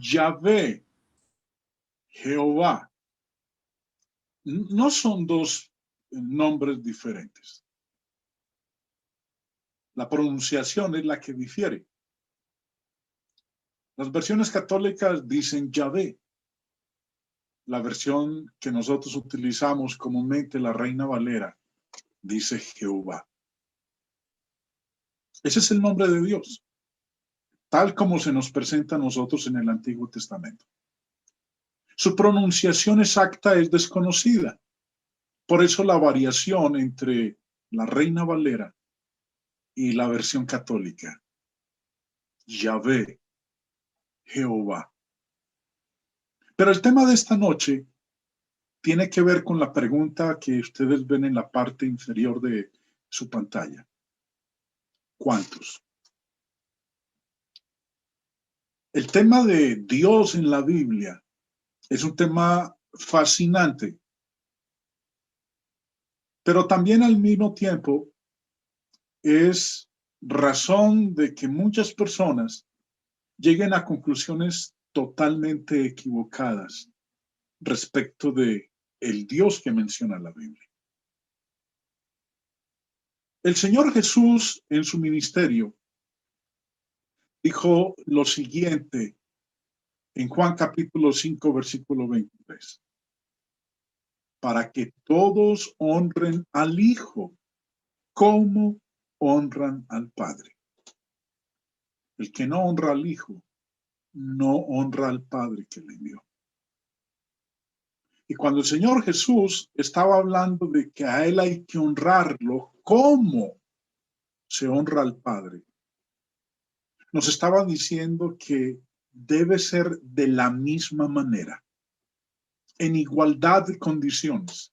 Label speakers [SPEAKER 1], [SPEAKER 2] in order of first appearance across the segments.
[SPEAKER 1] Yahvé, Jehová, no son dos nombres diferentes. La pronunciación es la que difiere. Las versiones católicas dicen Yahvé. La versión que nosotros utilizamos comúnmente, la Reina Valera, dice Jehová. Ese es el nombre de Dios, tal como se nos presenta a nosotros en el Antiguo Testamento. Su pronunciación exacta es desconocida. Por eso la variación entre la Reina Valera y la versión católica. Yahvé, Jehová. Pero el tema de esta noche tiene que ver con la pregunta que ustedes ven en la parte inferior de su pantalla. ¿Cuántos? El tema de Dios en la Biblia es un tema fascinante, pero también al mismo tiempo es razón de que muchas personas lleguen a conclusiones totalmente equivocadas respecto de el Dios que menciona la Biblia. El Señor Jesús en su ministerio dijo lo siguiente en Juan capítulo 5, versículo 23. Para que todos honren al Hijo como honran al Padre. El que no honra al Hijo, no honra al Padre que le envió. Y cuando el Señor Jesús estaba hablando de que a Él hay que honrarlo, ¿cómo se honra al Padre? Nos estaba diciendo que debe ser de la misma manera, en igualdad de condiciones,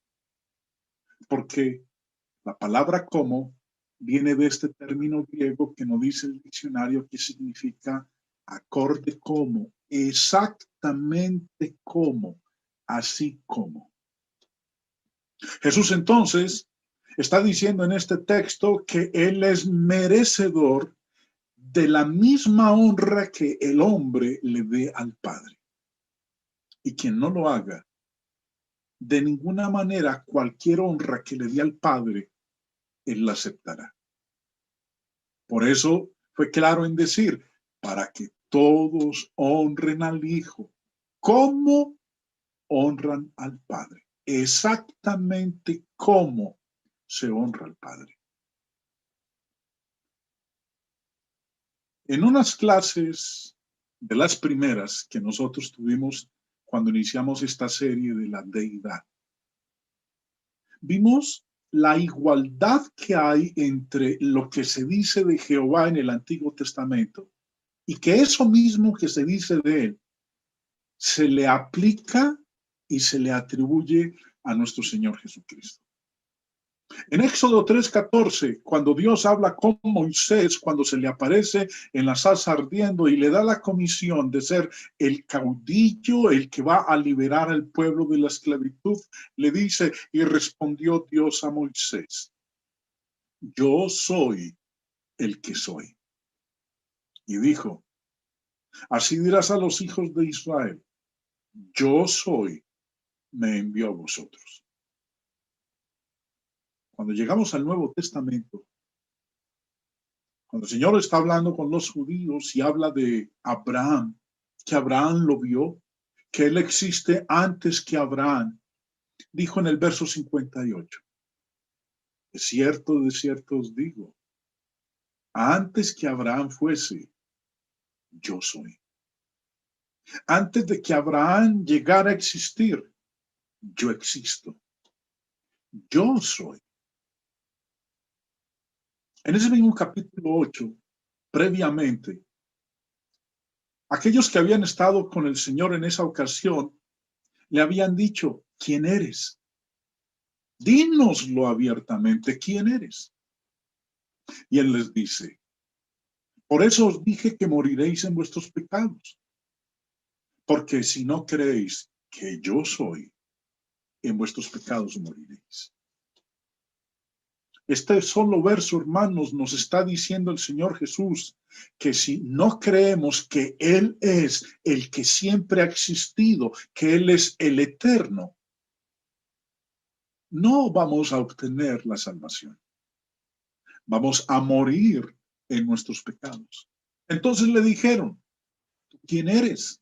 [SPEAKER 1] porque la palabra como viene de este término griego que nos dice el diccionario que significa acorde como, exactamente como, así como. Jesús entonces está diciendo en este texto que Él es merecedor de la misma honra que el hombre le dé al Padre. Y quien no lo haga, de ninguna manera cualquier honra que le dé al Padre, Él la aceptará. Por eso fue claro en decir, para que todos honren al Hijo, como honran al Padre. Exactamente como se honra al Padre. En unas clases de las primeras que nosotros tuvimos cuando iniciamos esta serie de la deidad, vimos la igualdad que hay entre lo que se dice de Jehová en el Antiguo Testamento y que eso mismo que se dice de él se le aplica y se le atribuye a nuestro Señor Jesucristo. En Éxodo 3:14, cuando Dios habla con Moisés, cuando se le aparece en la zarza ardiendo y le da la comisión de ser el caudillo, el que va a liberar al pueblo de la esclavitud, le dice, y respondió Dios a Moisés, yo soy el que soy. Y dijo, así dirás a los hijos de Israel, yo soy, me envió a vosotros. Cuando llegamos al Nuevo Testamento, cuando el Señor está hablando con los judíos y habla de Abraham, que Abraham lo vio, que Él existe antes que Abraham, dijo en el verso 58, de cierto os digo, antes que Abraham fuese, yo soy. Antes de que Abraham llegara a existir, yo existo. Yo soy. En ese mismo capítulo 8, previamente, aquellos que habían estado con el Señor en esa ocasión le habían dicho, ¿quién eres? Dínoslo abiertamente, ¿quién eres? Y él les dice, por eso os dije que moriréis en vuestros pecados, porque si no creéis que yo soy, en vuestros pecados moriréis. Este solo verso, hermanos, nos está diciendo el Señor Jesús que si no creemos que Él es el que siempre ha existido, que Él es el eterno, no vamos a obtener la salvación. Vamos a morir en nuestros pecados. Entonces le dijeron, ¿quién eres?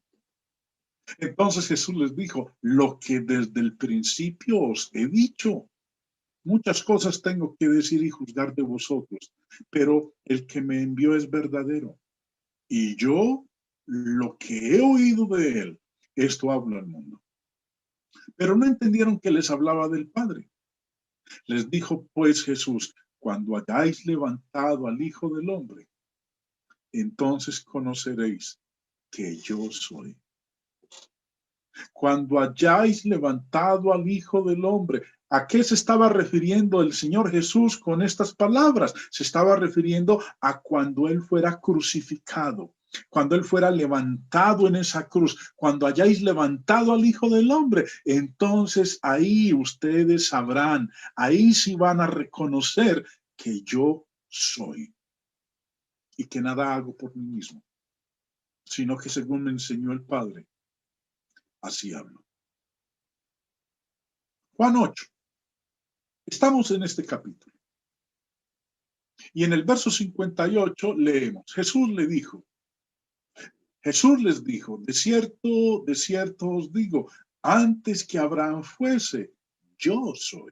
[SPEAKER 1] Entonces Jesús les dijo, lo que desde el principio os he dicho. Muchas cosas tengo que decir y juzgar de vosotros, pero el que me envió es verdadero. Y yo, lo que he oído de él, esto hablo al mundo. Pero no entendieron que les hablaba del Padre. Les dijo pues Jesús, cuando hayáis levantado al Hijo del Hombre, entonces conoceréis que yo soy. Cuando hayáis levantado al Hijo del Hombre, ¿a qué se estaba refiriendo el Señor Jesús con estas palabras? Se estaba refiriendo a cuando Él fuera crucificado, cuando Él fuera levantado en esa cruz, cuando hayáis levantado al Hijo del Hombre, entonces ahí ustedes sabrán, ahí sí van a reconocer que yo soy y que nada hago por mí mismo, sino que según me enseñó el Padre, así hablo. Juan 8. Estamos en este capítulo. Y en el verso 58 leemos, Jesús les dijo, de cierto os digo, antes que Abraham fuese, yo soy.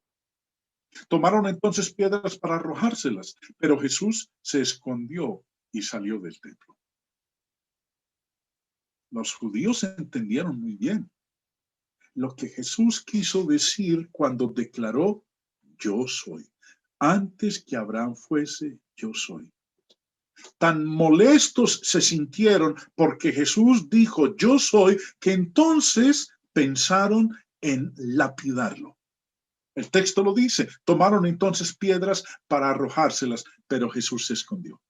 [SPEAKER 1] Tomaron entonces piedras para arrojárselas, pero Jesús se escondió y salió del templo. Los judíos entendieron muy bien lo que Jesús quiso decir cuando declaró, yo soy. Antes que Abraham fuese, yo soy. Tan molestos se sintieron porque Jesús dijo, yo soy, que entonces pensaron en lapidarlo. El texto lo dice, tomaron entonces piedras para arrojárselas, pero Jesús se escondió.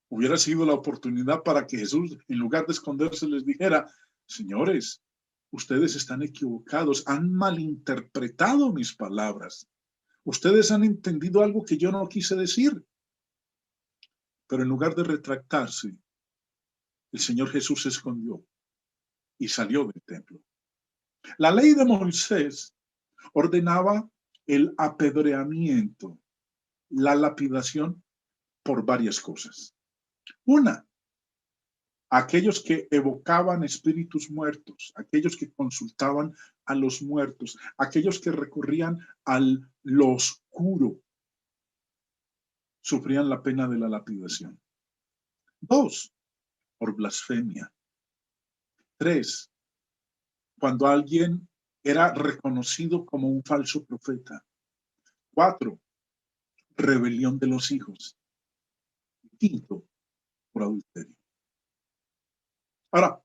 [SPEAKER 1] Hubiera sido la oportunidad para que Jesús, en lugar de esconderse, les dijera, señores, ustedes están equivocados, han malinterpretado mis palabras. Ustedes han entendido algo que yo no quise decir. Pero en lugar de retractarse, el Señor Jesús se escondió y salió del templo. La ley de Moisés ordenaba el apedreamiento, la lapidación por varias cosas. Una, aquellos que evocaban espíritus muertos, aquellos que consultaban a los muertos, aquellos que recurrían a lo oscuro, sufrían la pena de la lapidación. Dos, por blasfemia. Tres, cuando alguien era reconocido como un falso profeta. 4, rebelión de los hijos. 5, por adulterio. Ahora,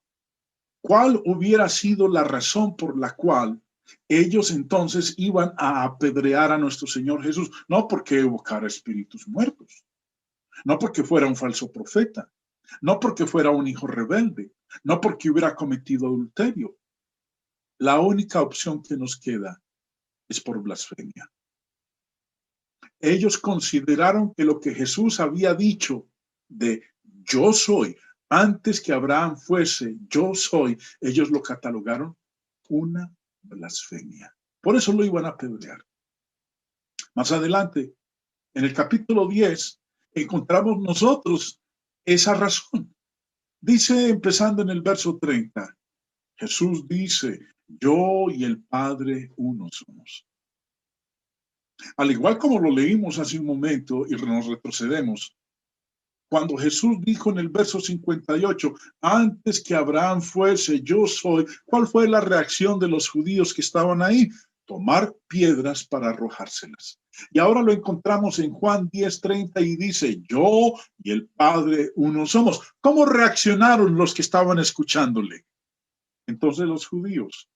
[SPEAKER 1] ¿cuál hubiera sido la razón por la cual ellos entonces iban a apedrear a nuestro Señor Jesús? No porque evocara espíritus muertos, no porque fuera un falso profeta, no porque fuera un hijo rebelde, no porque hubiera cometido adulterio. La única opción que nos queda es por blasfemia. Ellos consideraron que lo que Jesús había dicho de yo soy, antes que Abraham fuese yo soy, ellos lo catalogaron una blasfemia. Por eso lo iban a apedrear. Más adelante, en el capítulo 10, encontramos nosotros esa razón. Dice, empezando en el verso 30, Jesús dice, yo y el Padre uno somos. Al igual como lo leímos hace un momento y nos retrocedemos, cuando Jesús dijo en el verso 58, antes que Abraham fuese, yo soy, ¿cuál fue la reacción de los judíos que estaban ahí? Tomar piedras para arrojárselas. Y ahora lo encontramos en Juan 10:30 y dice, yo y el Padre uno somos. ¿Cómo reaccionaron los que estaban escuchándole? Entonces los judíos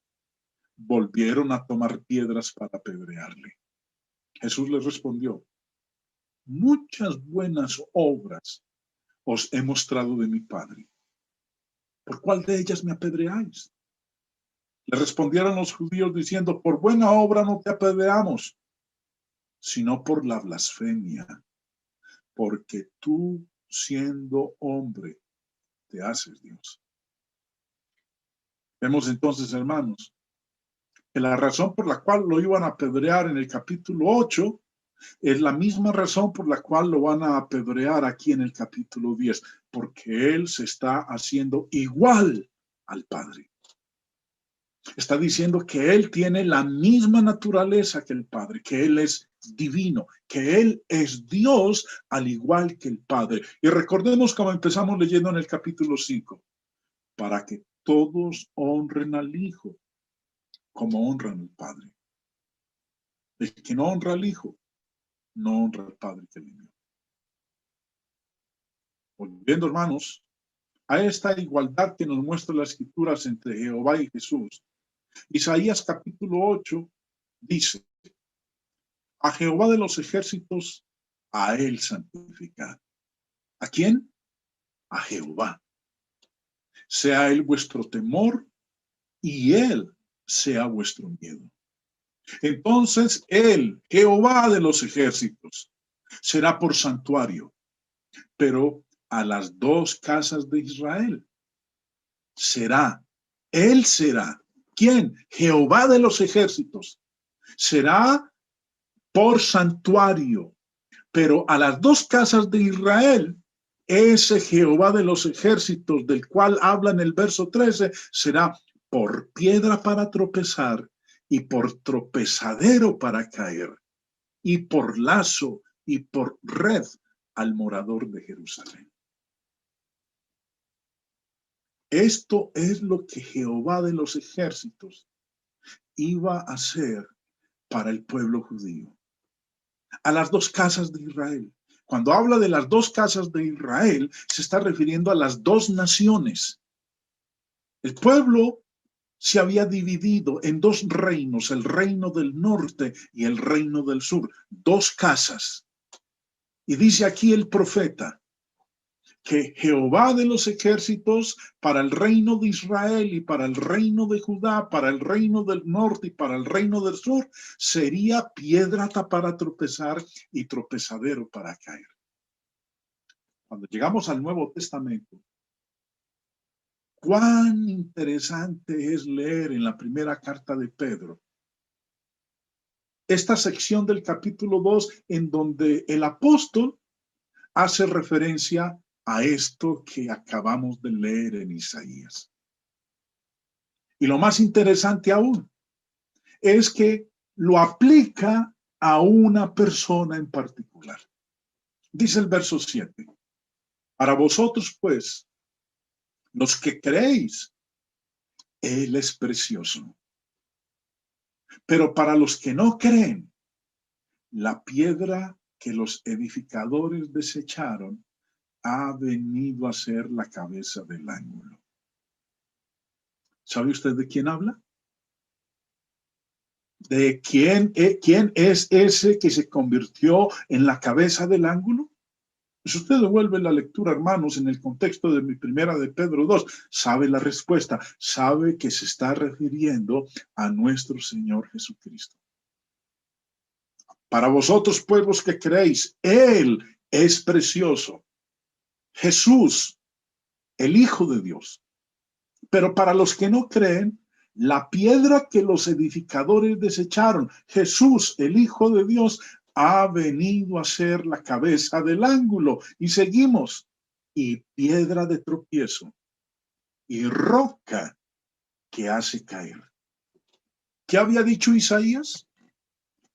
[SPEAKER 1] volvieron a tomar piedras para apedrearle. Jesús les respondió, muchas buenas obras os he mostrado de mi Padre. ¿Por cuál de ellas me apedreáis? Le respondieron los judíos diciendo, por buena obra no te apedreamos, sino por la blasfemia, porque tú, siendo hombre, te haces Dios. Vemos entonces, hermanos, que la razón por la cual lo iban a apedrear en el capítulo 8 es la misma razón por la cual lo van a apedrear aquí en el capítulo 10, porque él se está haciendo igual al Padre. Está diciendo que él tiene la misma naturaleza que el Padre, que él es divino, que él es Dios al igual que el Padre. Y recordemos como empezamos leyendo en el capítulo 5, para que todos honren al Hijo como honran al Padre. El que no honra al Hijo, no honra al Padre que le envió. Volviendo, hermanos, a esta igualdad que nos muestra las escrituras entre Jehová y Jesús. Isaías capítulo 8 dice: a Jehová de los ejércitos, a él santificad. ¿A quién? A Jehová. Sea él vuestro temor y él sea vuestro miedo. Entonces él, Jehová de los ejércitos, será por santuario, pero a las dos casas de Israel será, él será. ¿Quién? Jehová de los ejércitos. Será por santuario, pero a las dos casas de Israel, ese Jehová de los ejércitos del cual habla en el verso 13, será por piedra para tropezar y por tropezadero para caer y por lazo y por red al morador de Jerusalén. Esto es lo que Jehová de los ejércitos iba a hacer para el pueblo judío. A las dos casas de Israel. Cuando habla de las dos casas de Israel, se está refiriendo a las dos naciones. El pueblo se había dividido en dos reinos, el reino del norte y el reino del sur, dos casas. Y dice aquí el profeta que Jehová de los ejércitos para el reino de Israel y para el reino de Judá, para el reino del norte y para el reino del sur, sería piedra para tropezar y tropezadero para caer. Cuando llegamos al Nuevo Testamento, cuán interesante es leer en la primera carta de Pedro esta sección del capítulo 2 en donde el apóstol hace referencia a esto que acabamos de leer en Isaías. Y lo más interesante aún es que lo aplica a una persona en particular. Dice el verso 7: para vosotros, pues, los que creéis, él es precioso. Pero para los que no creen, la piedra que los edificadores desecharon ha venido a ser la cabeza del ángulo. ¿Sabe usted de quién habla? ¿De quién es ese que se convirtió en la cabeza del ángulo? Si usted devuelve la lectura, hermanos, en el contexto de mi primera de Pedro 2, sabe la respuesta, sabe que se está refiriendo a nuestro Señor Jesucristo. Para vosotros, pueblos que creéis, Él es precioso. Jesús, el Hijo de Dios. Pero para los que no creen, la piedra que los edificadores desecharon, Jesús, el Hijo de Dios, ha venido a ser la cabeza del ángulo. Y seguimos. Y piedra de tropiezo y roca que hace caer. ¿Qué había dicho Isaías?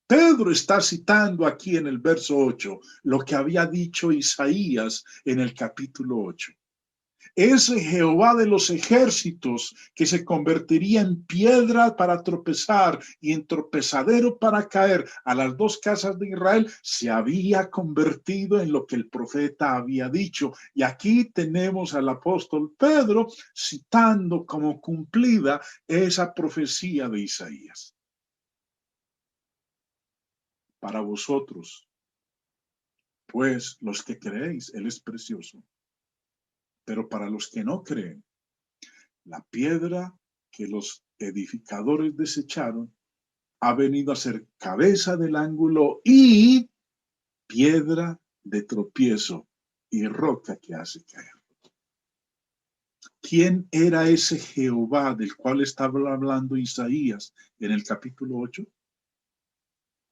[SPEAKER 1] Pedro está citando aquí en el verso 8 lo que había dicho Isaías en el capítulo 8. Ese Jehová de los ejércitos que se convertiría en piedra para tropezar y en tropezadero para caer a las dos casas de Israel, se había convertido en lo que el profeta había dicho. Y aquí tenemos al apóstol Pedro citando como cumplida esa profecía de Isaías. Para vosotros, pues los que creéis, Él es precioso. Pero para los que no creen, la piedra que los edificadores desecharon ha venido a ser cabeza del ángulo y piedra de tropiezo y roca que hace caer. ¿Quién era ese Jehová del cual estaba hablando Isaías en el capítulo 8?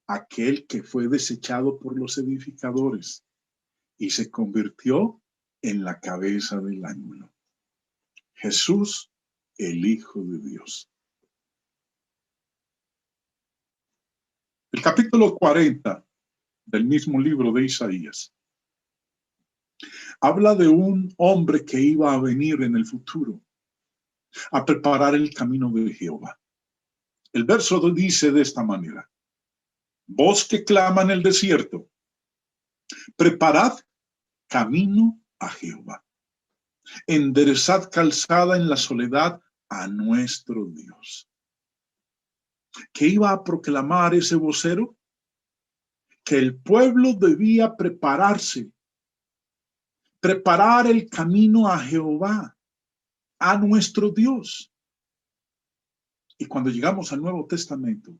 [SPEAKER 1] Aquel que fue desechado por los edificadores y se convirtió en la cabeza del ángulo. Jesús, el Hijo de Dios. El capítulo 40 del mismo libro de Isaías habla de un hombre que iba a venir en el futuro a preparar el camino de Jehová. El verso dice de esta manera: voz que clama en el desierto, preparad camino a Jehová, enderezad calzada en la soledad a nuestro Dios. ¿Qué iba a proclamar ese vocero? Que el pueblo debía prepararse, preparar el camino a Jehová, a nuestro Dios. Y cuando llegamos al Nuevo Testamento,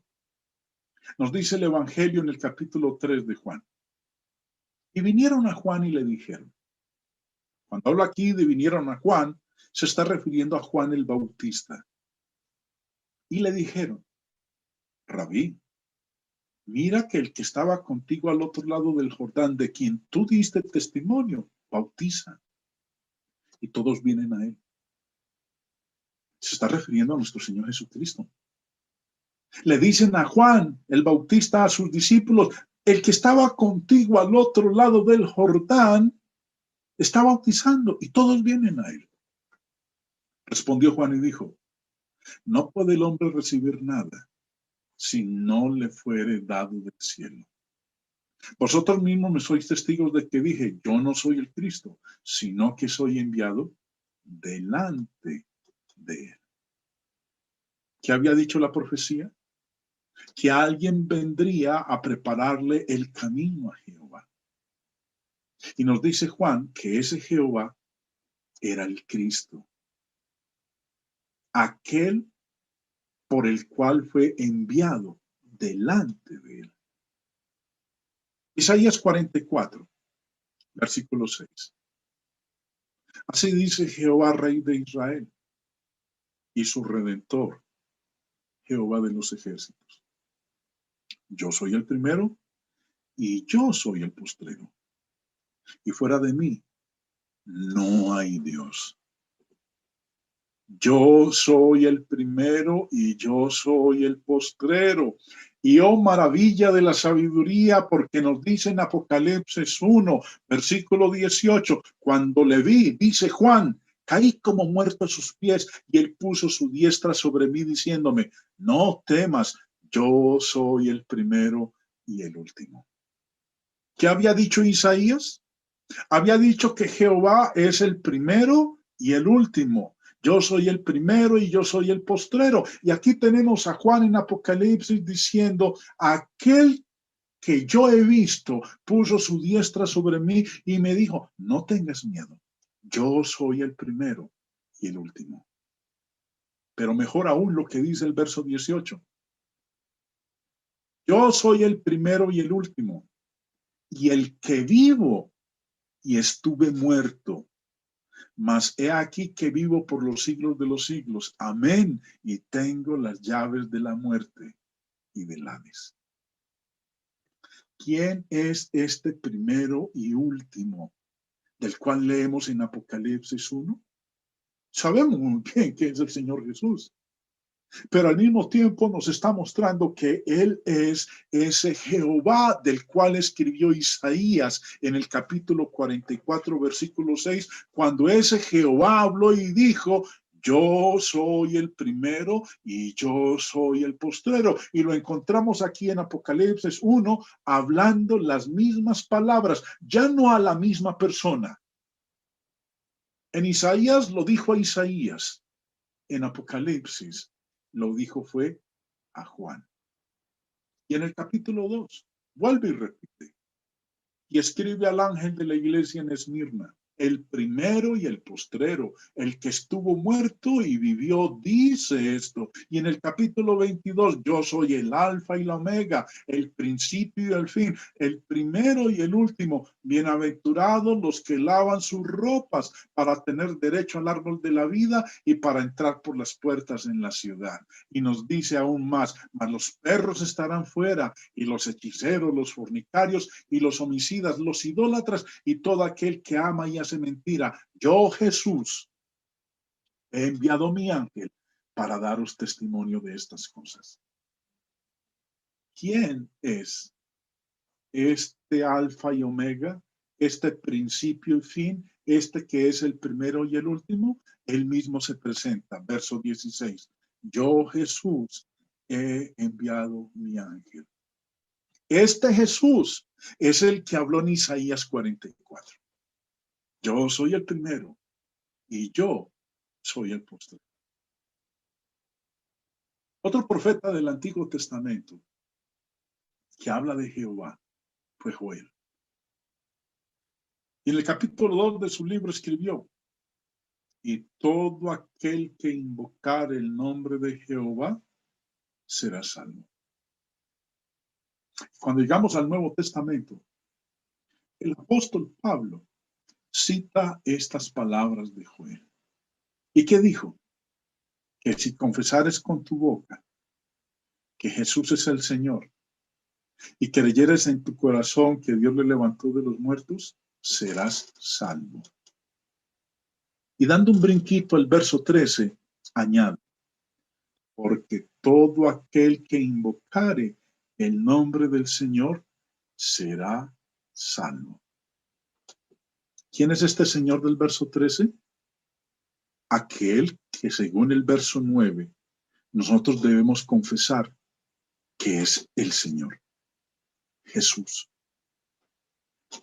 [SPEAKER 1] nos dice el Evangelio en el capítulo 3 de Juan. Y vinieron a Juan y le dijeron. Cuando habla aquí de vinieron a Juan, se está refiriendo a Juan el Bautista. Y le dijeron: Rabí, mira que el que estaba contigo al otro lado del Jordán, de quien tú diste testimonio, bautiza. Y todos vienen a él. Se está refiriendo a nuestro Señor Jesucristo. Le dicen a Juan el Bautista, a sus discípulos: el que estaba contigo al otro lado del Jordán está bautizando, y todos vienen a él. Respondió Juan y dijo: no puede el hombre recibir nada si no le fuere dado del cielo. Vosotros mismos me sois testigos de que dije: yo no soy el Cristo, sino que soy enviado delante de él. ¿Qué había dicho la profecía? Que alguien vendría a prepararle el camino a Jehová. Y nos dice Juan que ese Jehová era el Cristo, aquel por el cual fue enviado delante de él. Isaías 44, versículo 6. Así dice Jehová, Rey de Israel, y su Redentor, Jehová de los ejércitos: yo soy el primero y yo soy el postrero, y fuera de mí no hay Dios. Yo soy el primero y yo soy el postrero. Y oh maravilla de la sabiduría, porque nos dice en Apocalipsis 1, versículo 18, cuando le vi, dice Juan, caí como muerto a sus pies, y él puso su diestra sobre mí diciéndome: no temas, yo soy el primero y el último. ¿Qué había dicho Isaías? Había dicho que Jehová es el primero y el último. Yo soy el primero y yo soy el postrero. Y aquí tenemos a Juan en Apocalipsis diciendo: aquel que yo he visto puso su diestra sobre mí y me dijo: no tengas miedo, yo soy el primero y el último. Pero mejor aún lo que dice el verso 18. Yo soy el primero y el último, y el que vivo y estuve muerto, mas he aquí que vivo por los siglos de los siglos. Amén. Y tengo las llaves de la muerte y del Hades. ¿Quién es este primero y último del cual leemos en Apocalipsis 1? Sabemos muy bien que es el Señor Jesús, pero al mismo tiempo nos está mostrando que Él es ese Jehová del cual escribió Isaías en el capítulo 44, versículo 6, cuando ese Jehová habló y dijo: yo soy el primero y yo soy el postrero. Y lo encontramos aquí en Apocalipsis 1, hablando las mismas palabras, ya no a la misma persona. En Isaías lo dijo a Isaías, en Apocalipsis lo dijo fue a Juan. Y en el capítulo 2, vuelve y repite. Y escribe al ángel de la iglesia en Esmirna: el primero y el postrero, el que estuvo muerto y vivió, dice esto. Y en el capítulo 22, yo soy el alfa y la omega, el principio y el fin, el primero y el último. Bienaventurados los que lavan sus ropas para tener derecho al árbol de la vida y para entrar por las puertas en la ciudad. Y nos dice aún más, mas los perros estarán fuera, y los hechiceros, los fornicarios y los homicidas, los idólatras y todo aquel que ama y hace mentira. Yo, Jesús, he enviado mi ángel para daros testimonio de estas cosas. ¿Quién es este alfa y omega, este principio y fin, este que es el primero y el último? Él mismo se presenta, verso 16. Yo, Jesús, he enviado mi ángel. Este Jesús es el que habló en Isaías 44. Yo soy el primero y yo soy el posterior. Otro profeta del Antiguo Testamento que habla de Jehová fue Joel. Y en el capítulo 2 de su libro escribió, y todo aquel que invocar el nombre de Jehová será salvo. Cuando llegamos al Nuevo Testamento, el apóstol Pablo cita estas palabras de Joel. ¿Y qué dijo? Que si confesares con tu boca que Jesús es el Señor y creyeres en tu corazón que Dios le levantó de los muertos, serás salvo. Y dando un brinquito al verso 13, añade, porque todo aquel que invocare el nombre del Señor será salvo. ¿Quién es este Señor del verso 13? Aquel que según el verso 9 nosotros debemos confesar que es el Señor, Jesús.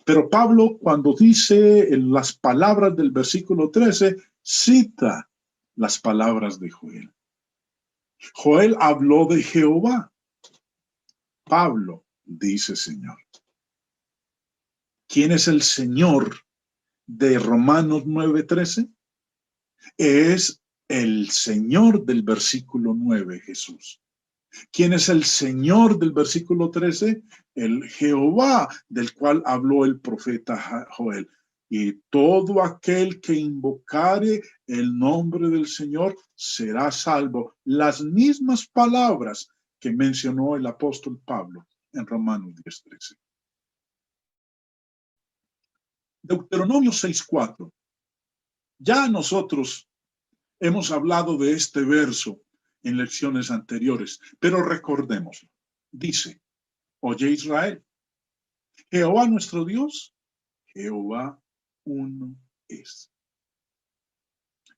[SPEAKER 1] Pero Pablo, cuando dice las palabras del versículo 13, cita las palabras de Joel. Joel habló de Jehová. Pablo dice Señor. ¿Quién es el Señor de Romanos 9:13? Es el Señor del versículo 9, Jesús. ¿Quién es el Señor del versículo 13? El Jehová del cual habló el profeta Joel. Y todo aquel que invocare el nombre del Señor será salvo. Las mismas palabras que mencionó el apóstol Pablo en Romanos 10:13. Deuteronomio 6:4. Ya nosotros hemos hablado de este verso en lecciones anteriores, pero recordémoslo. Dice, oye Israel, Jehová nuestro Dios, Jehová uno es.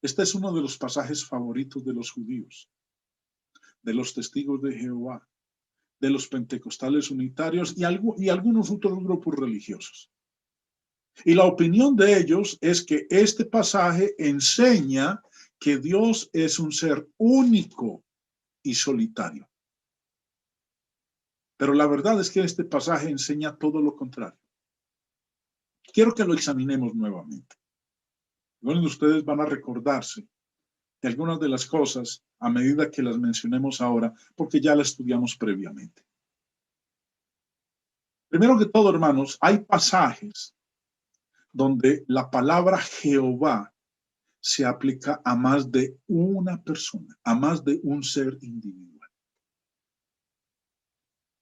[SPEAKER 1] Este es uno de los pasajes favoritos de los judíos, de los testigos de Jehová, de los pentecostales unitarios y algunos otros grupos religiosos. Y la opinión de ellos es que este pasaje enseña que Dios es un ser único y solitario. Pero la verdad es que este pasaje enseña todo lo contrario. Quiero que lo examinemos nuevamente. Algunos de ustedes van a recordarse de algunas de las cosas a medida que las mencionemos ahora, porque ya las estudiamos previamente. Primero que todo, hermanos, hay pasajes donde la palabra Jehová se aplica a más de una persona, a más de un ser individual.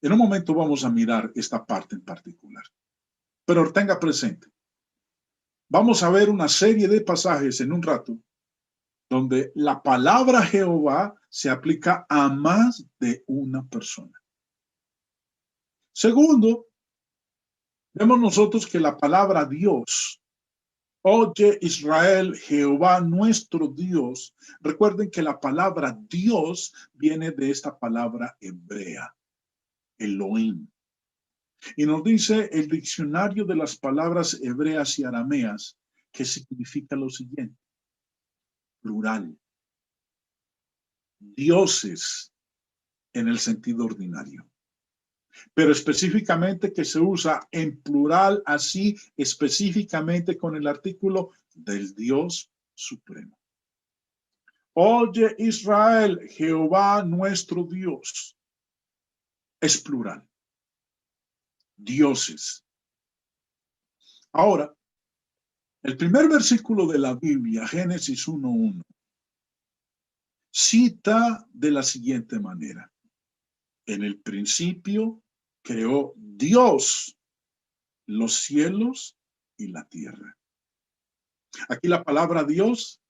[SPEAKER 1] En un momento vamos a mirar esta parte en particular, pero tenga presente, vamos a ver una serie de pasajes en un rato donde la palabra Jehová se aplica a más de una persona. Segundo, vemos nosotros que la palabra Dios, oye Israel, Jehová nuestro Dios. Recuerden que la palabra Dios viene de esta palabra hebrea, Elohim. Y nos dice el diccionario de las palabras hebreas y arameas que significa lo siguiente: plural. Dioses en el sentido ordinario. pero específicamente que se usa en plural, así específicamente con el artículo del Dios Supremo. Oye Israel, Jehová nuestro Dios. Es plural. Dioses. Ahora, el primer versículo de la Biblia, Génesis 1:1, cita de la siguiente manera. En el principio creó Dios los cielos y la tierra. Aquí la palabra Dios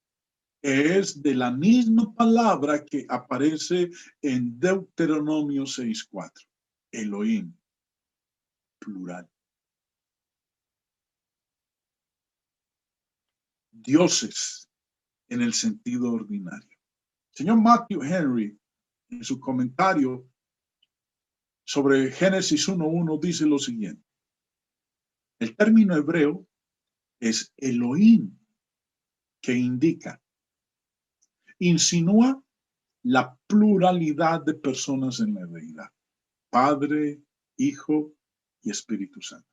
[SPEAKER 1] es de la misma palabra que aparece en Deuteronomio 6:4. Elohim, plural. Dioses en el sentido ordinario. Señor Matthew Henry, en su comentario sobre Génesis 1:1, dice lo siguiente. El término hebreo es Elohim, que insinúa la pluralidad de personas en la deidad. Padre, Hijo y Espíritu Santo.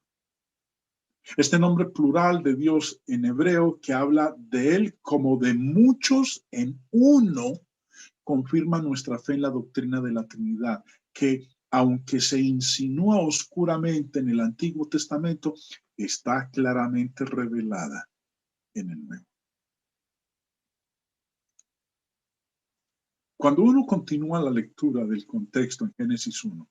[SPEAKER 1] Este nombre plural de Dios en hebreo, que habla de Él como de muchos en uno, confirma nuestra fe en la doctrina de la Trinidad, que aunque se insinúa oscuramente en el Antiguo Testamento, está claramente revelada en el Nuevo. Cuando uno continúa la lectura del contexto en Génesis 1,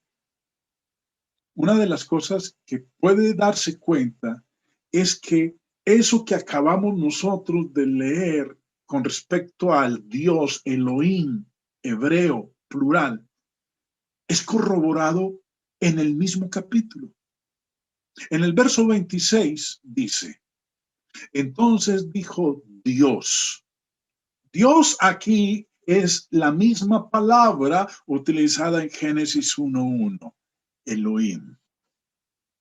[SPEAKER 1] una de las cosas que puede darse cuenta es que eso que acabamos nosotros de leer con respecto al Dios Elohim hebreo plural es corroborado en el mismo capítulo. En el verso 26 dice, entonces dijo Dios. Dios aquí es la misma palabra utilizada en Génesis 1:1, Elohim.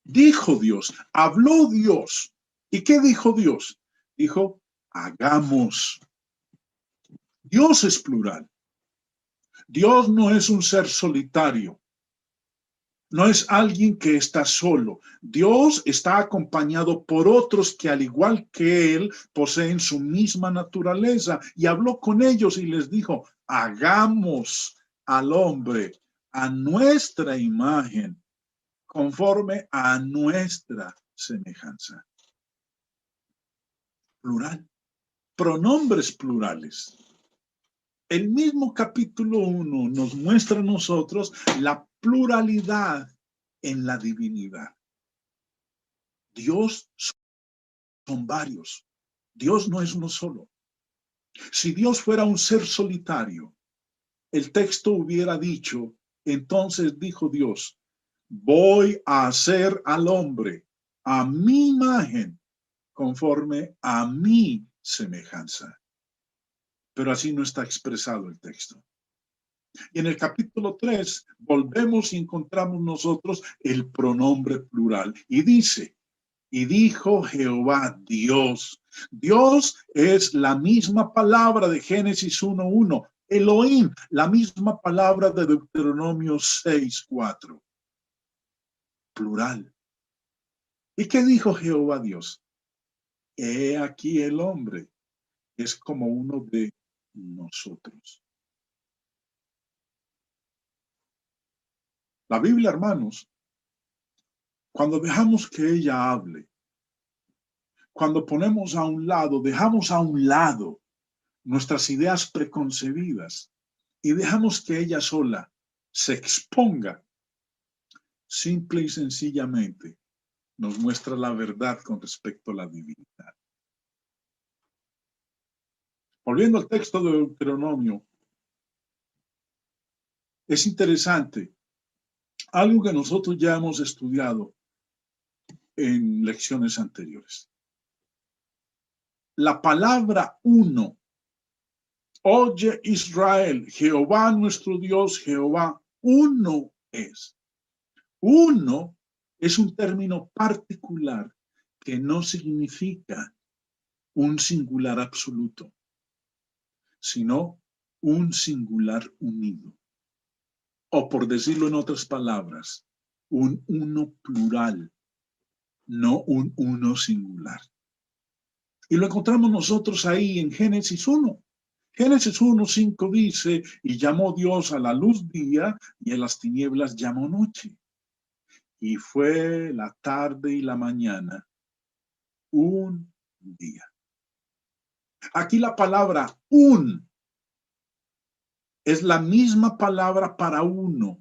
[SPEAKER 1] Dijo Dios, habló Dios. ¿Y qué dijo Dios? Dijo, hagamos. Dios es plural. Dios no es un ser solitario. No es alguien que está solo. Dios está acompañado por otros que, al igual que Él, poseen su misma naturaleza. Y habló con ellos y les dijo, hagamos al hombre a nuestra imagen, conforme a nuestra semejanza. Plural. Pronombres plurales. El mismo capítulo 1 nos muestra a nosotros la pluralidad en la divinidad. Dios son varios. Dios no es uno solo. Si Dios fuera un ser solitario, el texto hubiera dicho, entonces dijo Dios, voy a hacer al hombre a mi imagen, conforme a mi semejanza. Pero así no está expresado el texto. Y en el capítulo 3 volvemos y encontramos nosotros el pronombre plural. Y dice, y dijo Jehová Dios. Dios es la misma palabra de Génesis 1:1. Elohim, la misma palabra de Deuteronomio 6:4. Plural. ¿Y qué dijo Jehová Dios? He aquí el hombre es como uno de nosotros. La Biblia, hermanos, cuando dejamos que ella hable, cuando ponemos a un lado, dejamos a un lado nuestras ideas preconcebidas y dejamos que ella sola se exponga, simple y sencillamente nos muestra la verdad con respecto a la divinidad. Volviendo al texto de Deuteronomio, es interesante algo que nosotros ya hemos estudiado en lecciones anteriores. La palabra uno. Oye Israel, Jehová nuestro Dios, Jehová uno es. Uno es un término particular que no significa un singular absoluto, sino un singular unido. O por decirlo en otras palabras, un uno plural, no un uno singular. Y lo encontramos nosotros ahí en Génesis 1. Génesis 1:5 dice, y llamó Dios a la luz día y a las tinieblas llamó noche. Y fue la tarde y la mañana un día. Aquí la palabra un es la misma palabra para uno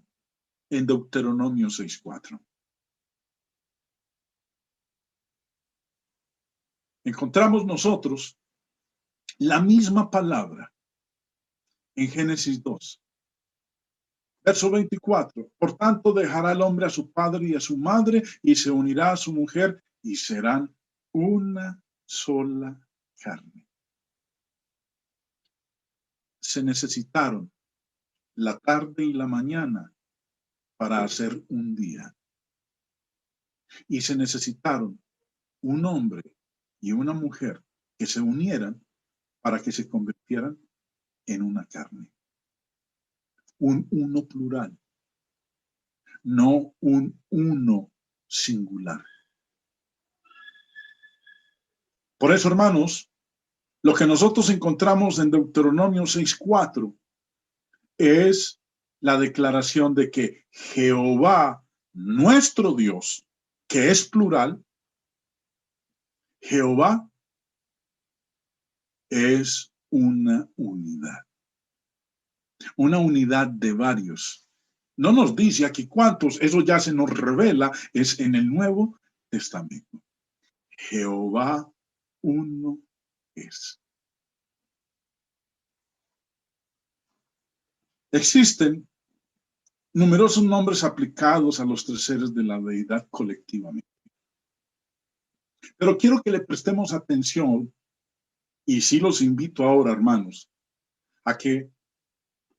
[SPEAKER 1] en Deuteronomio 6:4. Encontramos nosotros la misma palabra en Génesis 2. Verso 24. Por tanto, dejará el hombre a su padre y a su madre y se unirá a su mujer y serán una sola carne. Se necesitaron la tarde y la mañana para hacer un día. Y se necesitaron un hombre y una mujer que se unieran para que se convirtieran en una carne. Un uno plural, no un uno singular. Por eso, hermanos, lo que nosotros encontramos en Deuteronomio 6:4 es la declaración de que Jehová, nuestro Dios, que es plural, Jehová es una unidad de varios. No nos dice aquí cuántos, eso ya se nos revela, es en el Nuevo Testamento. Jehová uno es. Existen numerosos nombres aplicados a los 3 seres de la deidad colectivamente. Pero quiero que le prestemos atención, y sí los invito ahora, hermanos, a que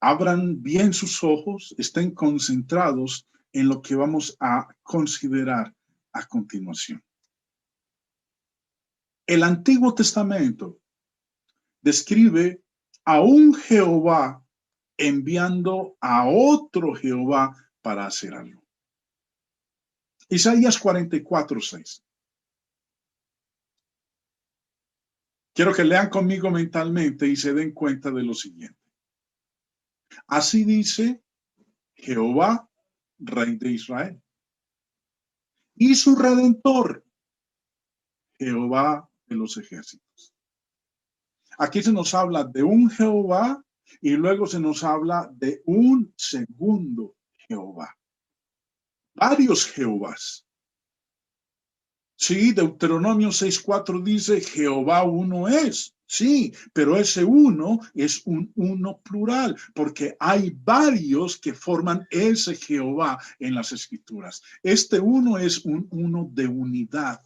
[SPEAKER 1] abran bien sus ojos, estén concentrados en lo que vamos a considerar a continuación. El Antiguo Testamento describe a un Jehová enviando a otro Jehová para hacer algo. Isaías 44:6. Quiero que lean conmigo mentalmente y se den cuenta de lo siguiente. Así dice Jehová, Rey de Israel, y su Redentor, Jehová de los ejércitos. Aquí se nos habla de un Jehová y luego se nos habla de un segundo Jehová. Varios Jehovás. Sí, Deuteronomio 6:4 dice Jehová uno es. Sí, pero ese uno es un uno plural, porque hay varios que forman ese Jehová en las Escrituras. Este uno es un uno de unidad.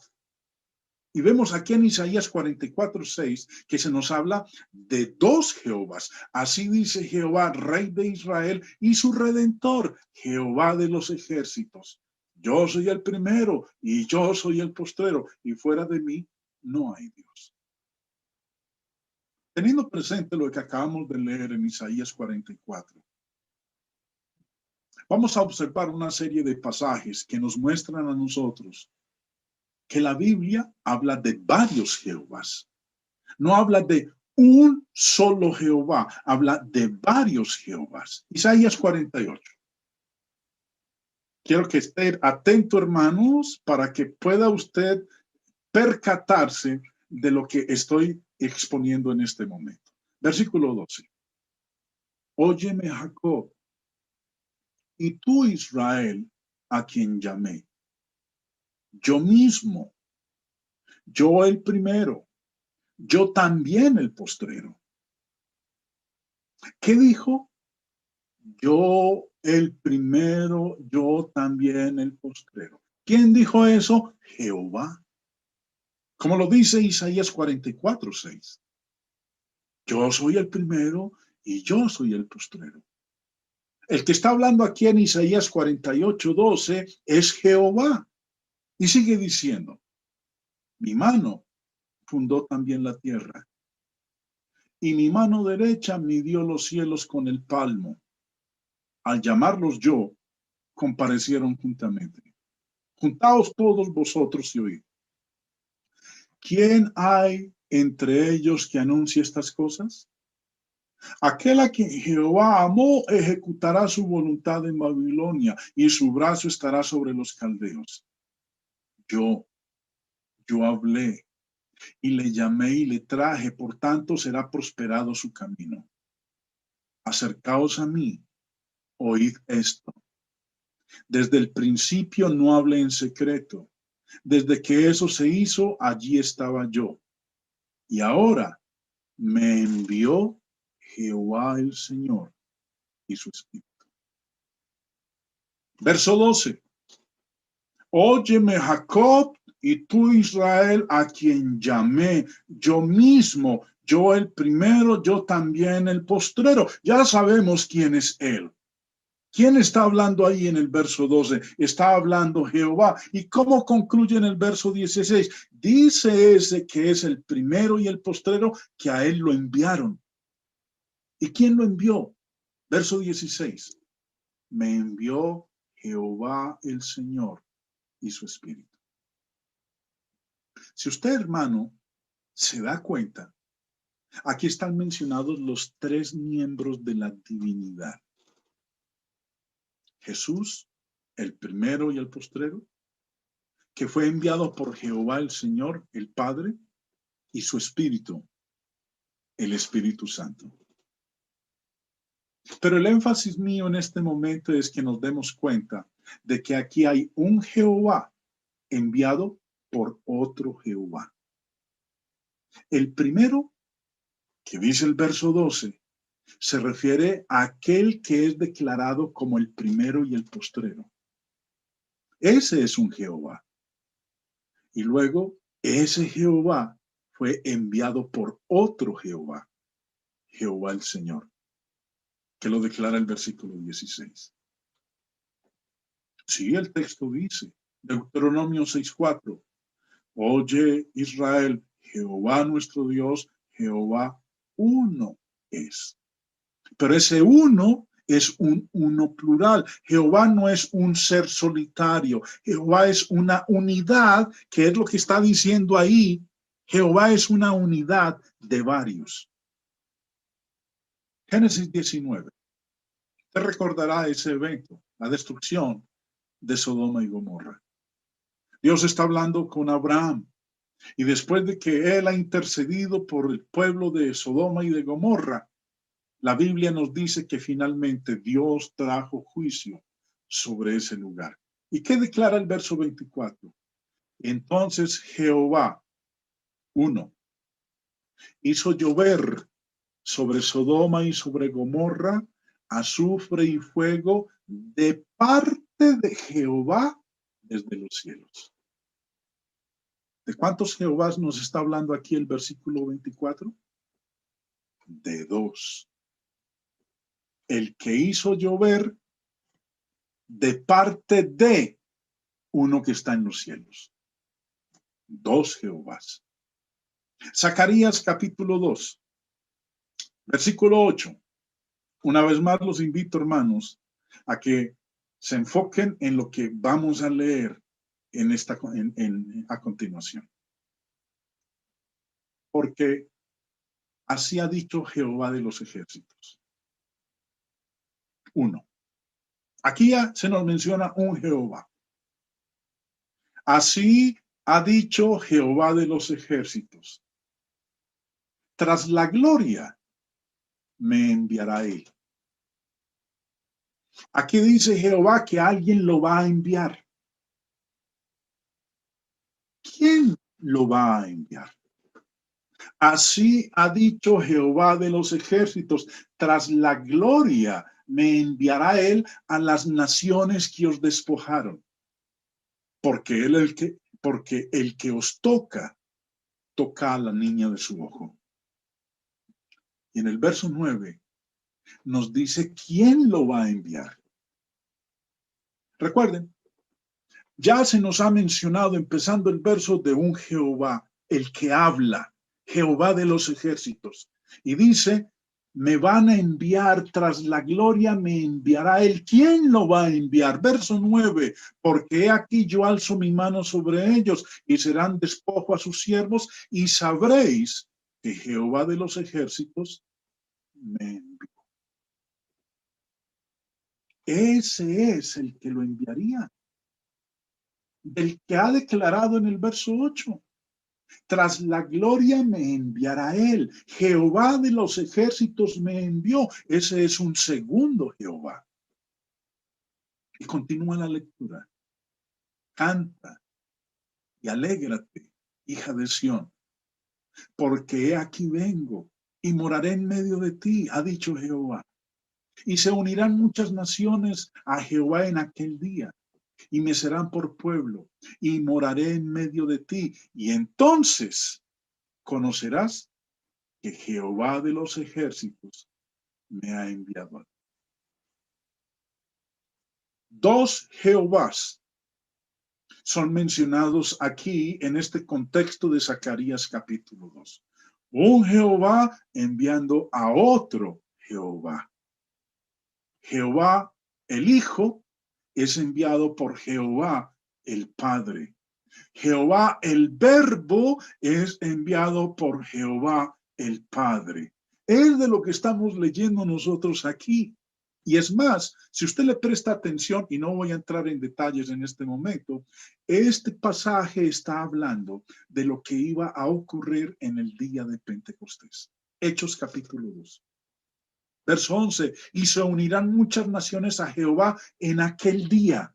[SPEAKER 1] Y vemos aquí en Isaías 44:6 que se nos habla de dos Jehovás. Así dice Jehová, Rey de Israel, y su Redentor, Jehová de los ejércitos. Yo soy el primero y yo soy el postrero, y fuera de mí no hay Dios. Teniendo presente lo que acabamos de leer en Isaías 44, vamos a observar una serie de pasajes que nos muestran a nosotros que la Biblia habla de varios Jehovás. No habla de un solo Jehová, habla de varios Jehovás. Isaías 48. Quiero que esté atento, hermanos, para que pueda usted percatarse de lo que estoy exponiendo en este momento. Versículo 12. Óyeme, Jacob, y tú, Israel, a quien llamé. Yo mismo, yo el primero, yo también el postrero. ¿Qué dijo? Yo el primero, yo también el postrero. ¿Quién dijo eso? Jehová. Como lo dice Isaías 44:6. Yo soy el primero y yo soy el postrero. El que está hablando aquí en Isaías 48:12 es Jehová. Y sigue diciendo, mi mano fundó también la tierra, y mi mano derecha midió los cielos con el palmo. Al llamarlos yo, comparecieron juntamente. Juntaos todos vosotros y oíd. ¿Quién hay entre ellos que anuncie estas cosas? Aquel a quien Jehová amó ejecutará su voluntad en Babilonia, y su brazo estará sobre los caldeos. Yo hablé y le llamé y le traje, por tanto será prosperado su camino. Acercaos a mí, oíd esto. Desde el principio no hablé en secreto. Desde que eso se hizo, allí estaba yo. Y ahora me envió Jehová el Señor y su Espíritu. Verso 12. Óyeme, Jacob, y tú, Israel, a quien llamé yo mismo, yo el primero, yo también el postrero. Ya sabemos quién es él. ¿Quién está hablando ahí en el verso 12? Está hablando Jehová. ¿Y cómo concluye en el verso 16? Dice ese que es el primero y el postrero, que a él lo enviaron. ¿Y quién lo envió? Verso 16. Me envió Jehová el Señor y su Espíritu. Si usted, hermano, se da cuenta, aquí están mencionados los tres miembros de la divinidad. Jesús, el primero y el postrero, que fue enviado por Jehová el Señor, el Padre, y su Espíritu, el Espíritu Santo. Pero el énfasis mío en este momento es que nos demos cuenta de que aquí hay un Jehová enviado por otro Jehová. El primero, que dice el verso 12, se refiere a aquel que es declarado como el primero y el postrero. Ese es un Jehová. Y luego, ese Jehová fue enviado por otro Jehová, Jehová el Señor, que lo declara el versículo 16. Sí, el texto dice, Deuteronomio 6:4, oye Israel, Jehová nuestro Dios, Jehová uno es. Pero ese uno es un uno plural. Jehová no es un ser solitario. Jehová es una unidad, que es lo que está diciendo ahí. Jehová es una unidad de varios. Génesis 19. Usted recordará ese evento, la destrucción de Sodoma y Gomorra. Dios está hablando con Abraham. Y después de que él ha intercedido por el pueblo de Sodoma y de Gomorra, la Biblia nos dice que finalmente Dios trajo juicio sobre ese lugar. ¿Y qué declara el verso 24? Entonces Jehová, uno, hizo llover sobre Sodoma y sobre Gomorra azufre y fuego de parte de Jehová desde los cielos. ¿De cuántos Jehovás nos está hablando aquí el versículo 24? De dos. El que hizo llover de parte de uno que está en los cielos. Dos Jehovás. Zacarías capítulo 2, versículo 8. Una vez más los invito, hermanos, a que se enfoquen en lo que vamos a leer a continuación. Porque así ha dicho Jehová de los ejércitos. Uno. Aquí ya se nos menciona un Jehová. Así ha dicho Jehová de los ejércitos. Tras la gloria me enviará él. Aquí dice Jehová que alguien lo va a enviar. ¿Quién lo va a enviar? Así ha dicho Jehová de los ejércitos, tras la gloria me enviará él a las naciones que os despojaron. Porque el que os toca a la niña de su ojo. Y en el verso 9 nos dice quién lo va a enviar. Recuerden, ya se nos ha mencionado, empezando el verso, de un Jehová, el que habla, Jehová de los ejércitos. Y dice Me van a enviar, tras la gloria me enviará él. ¿Quién lo va a enviar? Verso 9, porque he aquí yo alzo mi mano sobre ellos y serán despojo a sus siervos y sabréis que Jehová de los ejércitos me envió. Ese es el que lo enviaría, del que ha declarado en el verso 8. Tras la gloria me enviará él. Jehová de los ejércitos me envió. Ese es un segundo Jehová. Y continúa la lectura. Canta y alégrate, hija de Sión, porque he aquí vengo y moraré en medio de ti, ha dicho Jehová. Y se unirán muchas naciones a Jehová en aquel día, y me serán por pueblo, y moraré en medio de ti. Y entonces conocerás que Jehová de los ejércitos me ha enviado. Dos Jehovás son mencionados aquí en este contexto de Zacarías capítulo 2. Un Jehová enviando a otro Jehová. Jehová el Hijo es enviado por Jehová el Padre. Jehová el Verbo es enviado por Jehová el Padre. Es de lo que estamos leyendo nosotros aquí. Y es más, si usted le presta atención, y no voy a entrar en detalles en este momento, este pasaje está hablando de lo que iba a ocurrir en el día de Pentecostés. Hechos capítulo 2. Verso 11, y se unirán muchas naciones a Jehová en aquel día,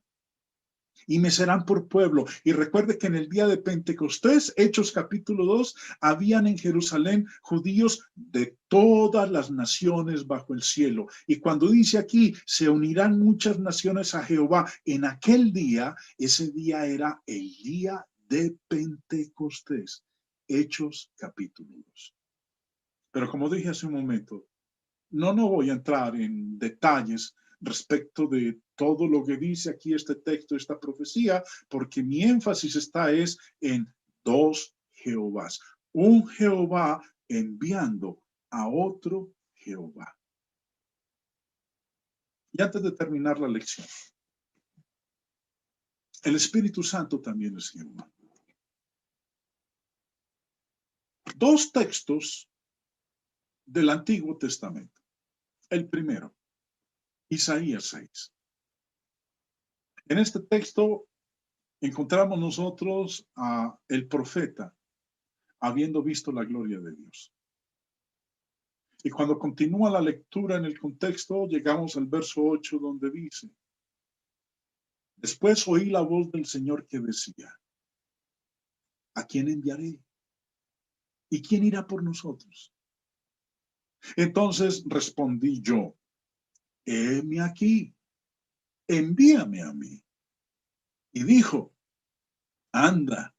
[SPEAKER 1] y me serán por pueblo. Y recuerde que en el día de Pentecostés, Hechos capítulo 2, habían en Jerusalén judíos de todas las naciones bajo el cielo. Y cuando dice aquí, se unirán muchas naciones a Jehová en aquel día, ese día era el día de Pentecostés. Hechos capítulo 2. Pero como dije hace un momento, no voy a entrar en detalles respecto de todo lo que dice aquí este texto, esta profecía, porque mi énfasis es en dos Jehovás. Un Jehová enviando a otro Jehová. Y antes de terminar la lección, el Espíritu Santo también es Jehová. Dos textos del Antiguo Testamento. El primero, Isaías 6. En este texto encontramos nosotros a el profeta habiendo visto la gloria de Dios. Y cuando continúa la lectura en el contexto, llegamos al verso 8 donde dice, después oí la voz del Señor que decía, ¿a quién enviaré? ¿Y quién irá por nosotros? Entonces respondí yo, heme aquí, envíame a mí. Y dijo, anda,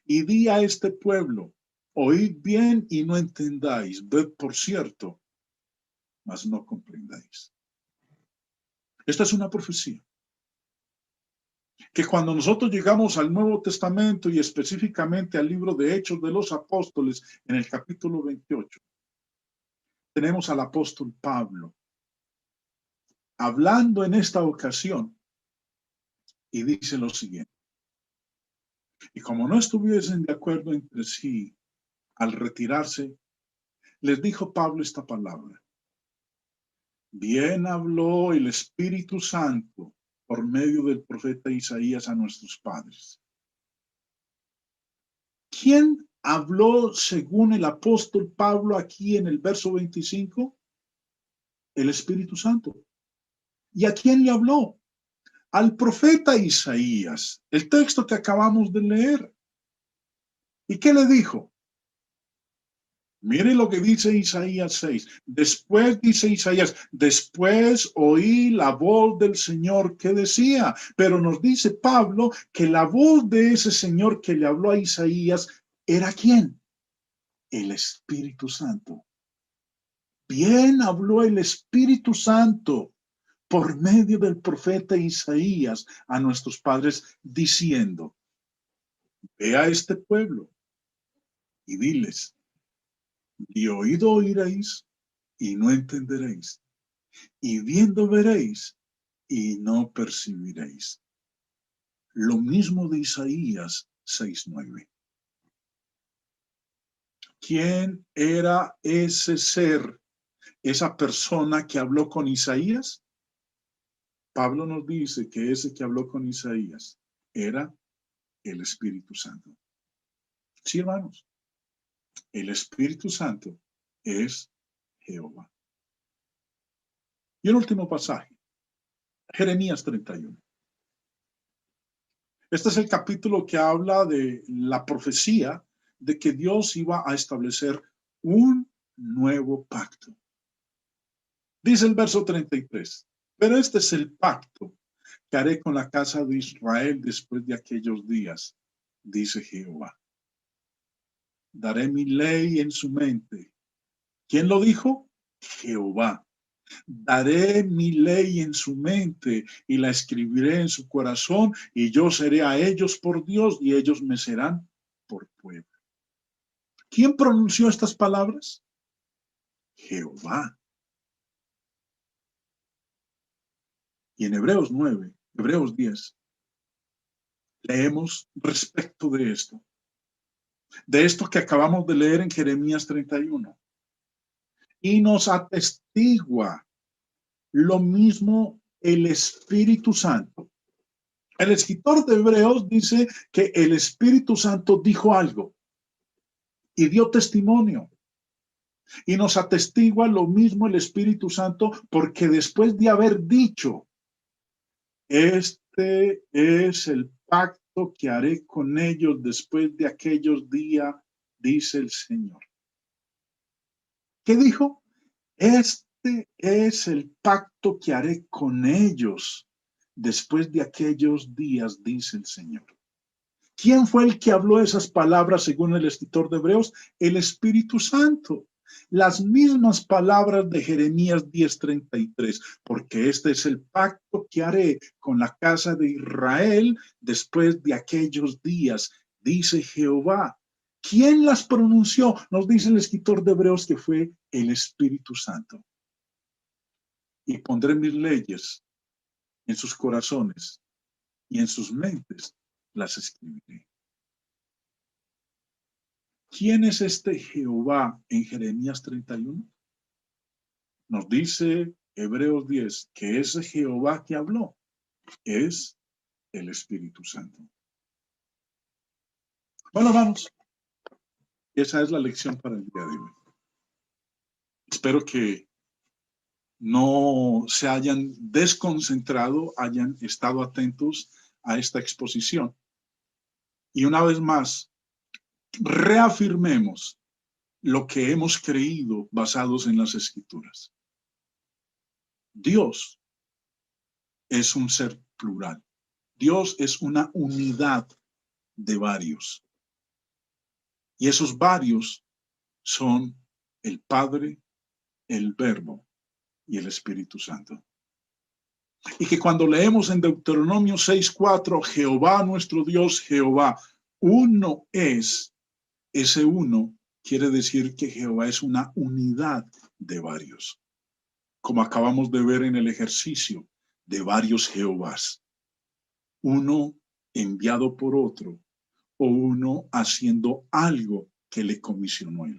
[SPEAKER 1] y di a este pueblo, oíd bien y no entendáis, ved por cierto, mas no comprendáis. Esta es una profecía. Que cuando nosotros llegamos al Nuevo Testamento y específicamente al libro de Hechos de los Apóstoles, en el capítulo 28, tenemos al apóstol Pablo hablando en esta ocasión y dice lo siguiente. Y como no estuviesen de acuerdo entre sí al retirarse, les dijo Pablo esta palabra. Bien habló el Espíritu Santo por medio del profeta Isaías a nuestros padres. ¿Quién habló según el apóstol Pablo aquí en el verso 25? El Espíritu Santo. ¿Y a quién le habló? Al profeta Isaías, el texto que acabamos de leer. ¿Y qué le dijo? Mire lo que dice Isaías 6. Después dice Isaías, después oí la voz del Señor que decía, pero nos dice Pablo que la voz de ese Señor que le habló a Isaías era ¿quién? El Espíritu Santo. Bien habló el Espíritu Santo por medio del profeta Isaías a nuestros padres diciendo, ve a este pueblo y diles, de oído oiréis y no entenderéis, y viendo veréis y no percibiréis. Lo mismo de Isaías 6:9. ¿Quién era ese ser, esa persona que habló con Isaías? Pablo nos dice que ese que habló con Isaías era el Espíritu Santo. Sí, hermanos, el Espíritu Santo es Jehová. Y el último pasaje, Jeremías 31. Este es el capítulo que habla de la profecía de que Dios iba a establecer un nuevo pacto. Dice el verso 33, pero este es el pacto que haré con la casa de Israel después de aquellos días, dice Jehová. Daré mi ley en su mente. ¿Quién lo dijo? Jehová. Daré mi ley en su mente y la escribiré en su corazón, y yo seré a ellos por Dios y ellos me serán por pueblo. ¿Quién pronunció estas palabras? Jehová. Y en Hebreos 9, Hebreos 10, leemos respecto de esto que acabamos de leer en Jeremías 31. Y nos atestigua lo mismo el Espíritu Santo. El escritor de Hebreos dice que el Espíritu Santo dijo algo y dio testimonio. Y nos atestigua lo mismo el Espíritu Santo, porque después de haber dicho, este es el pacto que haré con ellos después de aquellos días, dice el Señor. ¿Qué dijo? Este es el pacto que haré con ellos después de aquellos días, dice el Señor. ¿Quién fue el que habló esas palabras según el escritor de Hebreos? El Espíritu Santo. Las mismas palabras de Jeremías 10:33, porque este es el pacto que haré con la casa de Israel después de aquellos días, dice Jehová. ¿Quién las pronunció? Nos dice el escritor de Hebreos que fue el Espíritu Santo. Y pondré mis leyes en sus corazones y en sus mentes las escribiré. ¿Quién es este Jehová en Jeremías 31? Nos dice Hebreos 10 que ese Jehová que habló es el Espíritu Santo. Bueno, vamos. Esa es la lección para el día de hoy. Espero que no se hayan desconcentrado, hayan estado atentos a esta exposición. Y una vez más, reafirmemos lo que hemos creído basados en las Escrituras. Dios es un ser plural. Dios es una unidad de varios. Y esos varios son el Padre, el Verbo y el Espíritu Santo. Y que cuando leemos en Deuteronomio 6:4, Jehová nuestro Dios, Jehová, uno es, ese uno quiere decir que Jehová es una unidad de varios. Como acabamos de ver en el ejercicio de varios Jehovás. Uno enviado por otro o uno haciendo algo que le comisionó él.